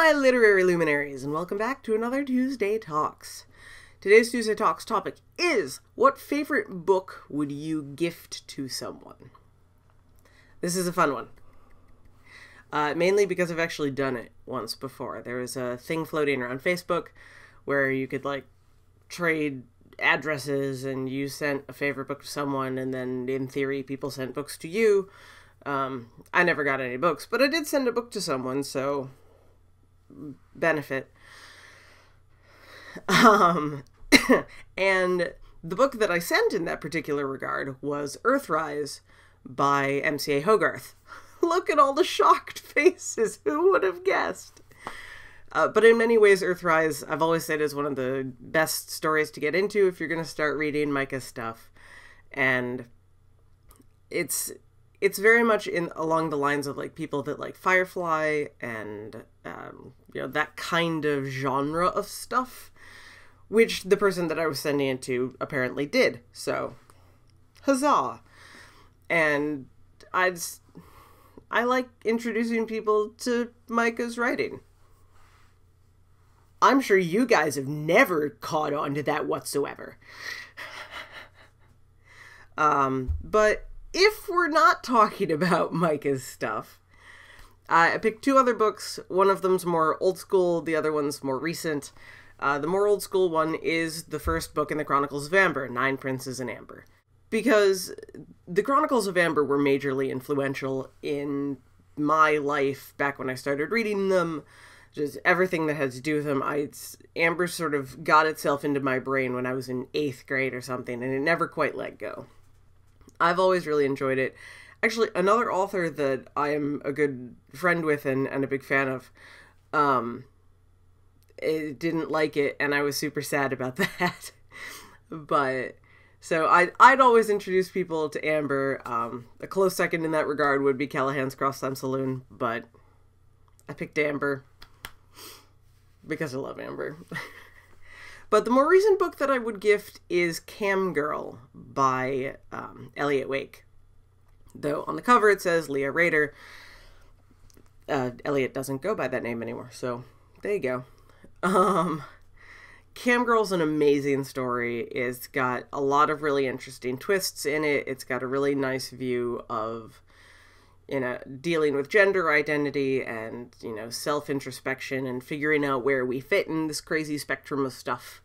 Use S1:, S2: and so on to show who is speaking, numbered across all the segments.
S1: my literary luminaries, and welcome back to another Tuesday Talks. Today's Tuesday Talks topic is, what favorite book would you gift to someone? This is a fun one. Mainly because I've actually done it once before. There was a thing floating around Facebook where you could, trade addresses, and you sent a favorite book to someone, and then, in theory, people sent books to you. I never got any books, but I did send a book to someone, so benefit. And the book that I sent in that particular regard was Earthrise by M.C.A. Hogarth. Look at all the shocked faces. Who would have guessed? But in many ways, Earthrise, I've always said, is one of the best stories to get into if you're going to start reading Micah's stuff. And it's very much along the lines of people that like Firefly and that kind of genre of stuff, which the person that I was sending it to apparently did. So, huzzah! And I like introducing people to Micah's writing. I'm sure you guys have never caught on to that whatsoever. But if we're not talking about Micah's stuff, I picked two other books. One of them's more old school, the other one's more recent. The more old school one is the first book in the Chronicles of Amber, Nine Princes in Amber. Because the Chronicles of Amber were majorly influential in my life back when I started reading them. Just everything that had to do with them. Amber sort of got itself into my brain when I was in 8th grade or something, and it never quite let go. I've always really enjoyed it. Actually, another author that I am a good friend with and a big fan of, it didn't like it, and I was super sad about that. But, so I'd always introduce people to Amber. A close second in that regard would be Callahan's Crosstime Saloon, but I picked Amber because I love Amber. But the more recent book that I would gift is Cam Girl by Elliot Wake. Though on the cover it says Leah Rader. Elliot doesn't go by that name anymore, so there you go. Cam Girl's an amazing story. It's got a lot of really interesting twists in it. It's got a really nice view of dealing with gender identity and, self-introspection and figuring out where we fit in this crazy spectrum of stuff.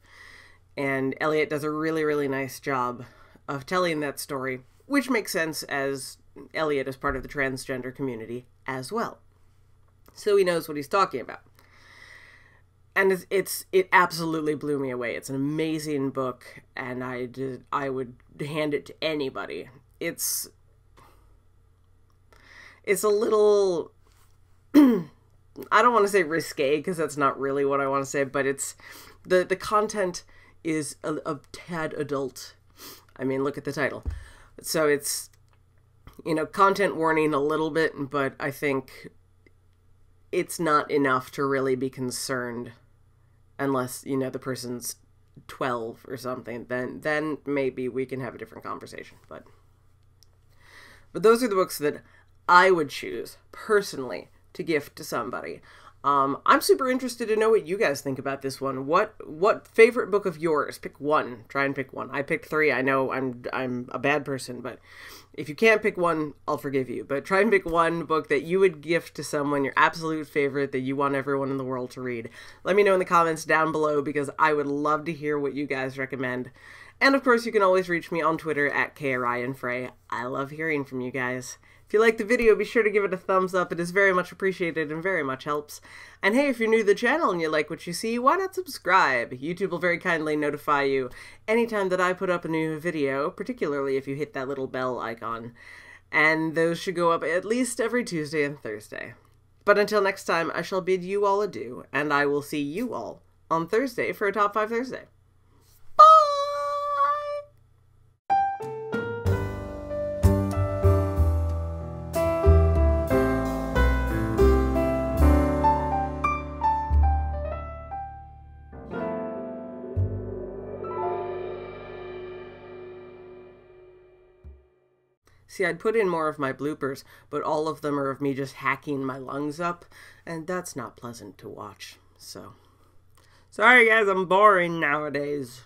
S1: And Elliot does a really, really nice job of telling that story, which makes sense as Elliot is part of the transgender community as well. So he knows what he's talking about. And it absolutely blew me away. It's an amazing book, and I would hand it to anybody. It's a little, I don't want to say risque, because that's not really what I want to say, but it's, the content is a tad adult. I mean, look at the title. So it's, content warning a little bit, but I think it's not enough to really be concerned unless, the person's 12 or something. Then maybe we can have a different conversation. But those are the books that I would choose, personally, to gift to somebody. I'm super interested to know what you guys think about this one. What favorite book of yours? Pick one. Try and pick one. I picked 3. I know I'm a bad person, but if you can't pick one, I'll forgive you. But try and pick one book that you would gift to someone, your absolute favorite, that you want everyone in the world to read. Let me know in the comments down below, because I would love to hear what you guys recommend. And of course, you can always reach me on Twitter at KRyanFrey. I love hearing from you guys. If you liked the video, be sure to give it a thumbs up. It is very much appreciated and very much helps. And hey, if you're new to the channel and you like what you see, why not subscribe? YouTube will very kindly notify you anytime that I put up a new video, particularly if you hit that little bell icon. And those should go up at least every Tuesday and Thursday. But until next time, I shall bid you all adieu, and I will see you all on Thursday for a Top 5 Thursday. See, I'd put in more of my bloopers, but all of them are of me just hacking my lungs up, and that's not pleasant to watch. So, sorry guys, I'm boring nowadays.